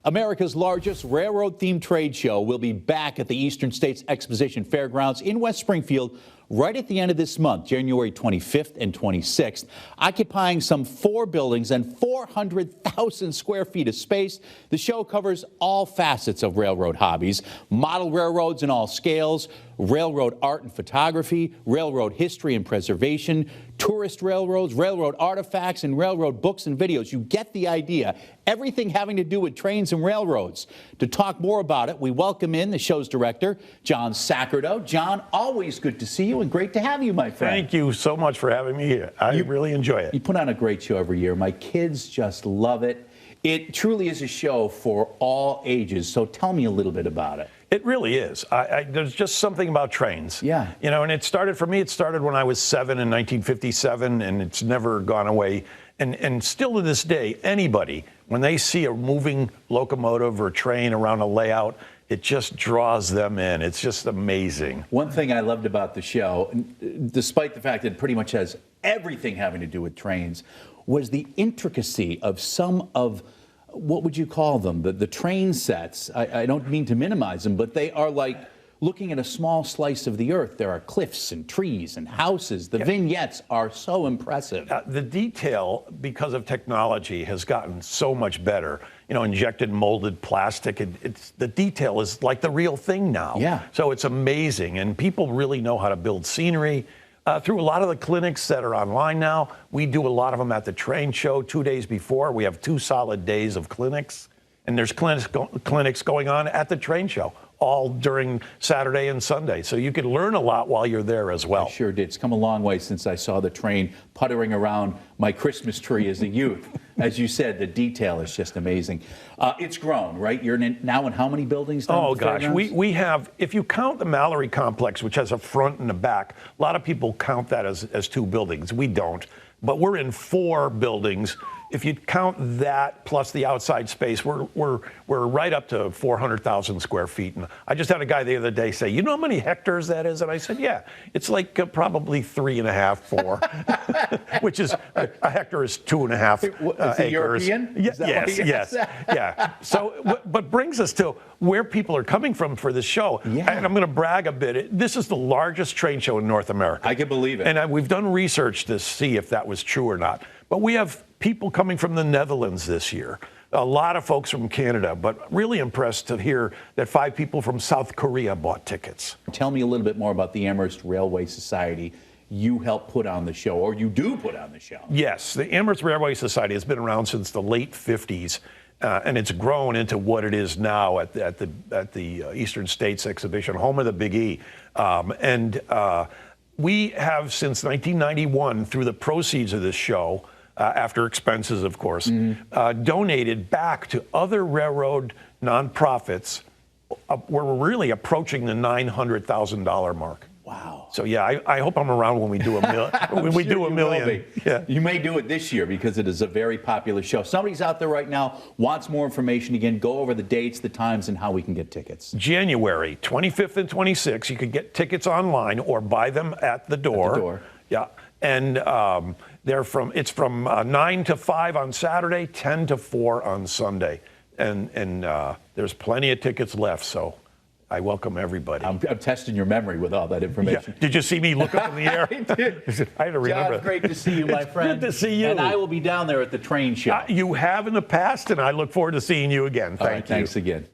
America's largest railroad-themed trade show will be back at the Eastern States Exposition Fairgrounds in West Springfield right at the end of this month, January 25th and 26th, occupying some 4 buildings and 400,000 square feet of space. The show covers all facets of railroad hobbies, model railroads in all scales, railroad art and photography, railroad history and preservation, tourist railroads, railroad artifacts, and railroad books and videos. You get the idea. Everything having to do with trains and railroads. To talk more about it, we welcome in the show's director, John Saccardo. John, always good to see you and great to have you, my friend. Thank you so much for having me here. I really enjoy it. You put on a great show every year. My kids just love it. It truly is a show for all ages. So tell me a little bit about it. It really is. There's just something about trains. Yeah. You know, and it started for me, it started when I was 7 in 1957, and it's never gone away. And still to this day, anybody, when they see a moving locomotive or train around a layout, it just draws them in. It's just amazing. One thing I loved about the show, despite the fact that it pretty much has everything having to do with trains, was the intricacy of some of, what would you call them, the train sets. I don't mean to minimize them, but they are like looking at a small slice of the earth. There are cliffs and trees and houses. The vignettes are so impressive. The detail, because of technology, has gotten so much better. You know, injected molded plastic. The detail is like the real thing now. Yeah. So it's amazing, and people really know how to build scenery. Through a lot of the clinics that are online now, we do a lot of them at the train show 2 days before. We have 2 solid days of clinics, and there's clinics going on at the train show all during Saturday and Sunday. So you can learn a lot while you're there as well. I sure did. It's come a long way since I saw the train puttering around my Christmas tree as a youth. As you said, the detail is just amazing. It's grown, right? You're now in how many buildings down Oh, at the gosh. fairgrounds? We have, if you count the Mallory Complex, which has a front and a back, a lot of people count that as 2 buildings. We don't. But we're in 4 buildings. If you count that plus the outside space, we're right up to 400,000 square feet. And I just had a guy the other day say, "You know how many hectares that is?" And I said, "Yeah, it's like probably 3.5, 4," which is a hectare is 2.5 acres. European? Yes. Yeah. So, but brings us to where people are coming from for this show. Yeah. And I'm going to brag a bit. This is the largest train show in North America. I can believe it. And we've done research to see if that was true or not. But we have people coming from the Netherlands this year, a lot of folks from Canada, but really impressed to hear that 5 people from South Korea bought tickets. Tell me a little bit more about the Amherst Railway Society. You help put on the show, or you do put on the show. Yes, the Amherst Railway Society has been around since the late 50s, and it's grown into what it is now at the Eastern States Exhibition, home of the Big E. We have, since 1991, through the proceeds of this show, after expenses, of course, donated back to other railroad nonprofits. We're really approaching the $900,000 mark. Wow. So yeah, I hope I'm around when we do a million. Yeah. You may do it this year because it is a very popular show. Somebody's out there right now, wants more information. Again, go over the dates, the times, and how we can get tickets. January 25th and 26th, you can get tickets online or buy them at the door. At the door. Yeah. And it's from 9 to 5 on Saturday, 10 to 4 on Sunday. And there's plenty of tickets left, so I welcome everybody. I'm testing your memory with all that information. Yeah. Did you see me look up in the air? I did. I had to remember. John, great to see you, my friend. Good to see you. And I will be down there at the train show. You have in the past, and I look forward to seeing you again. Thanks again.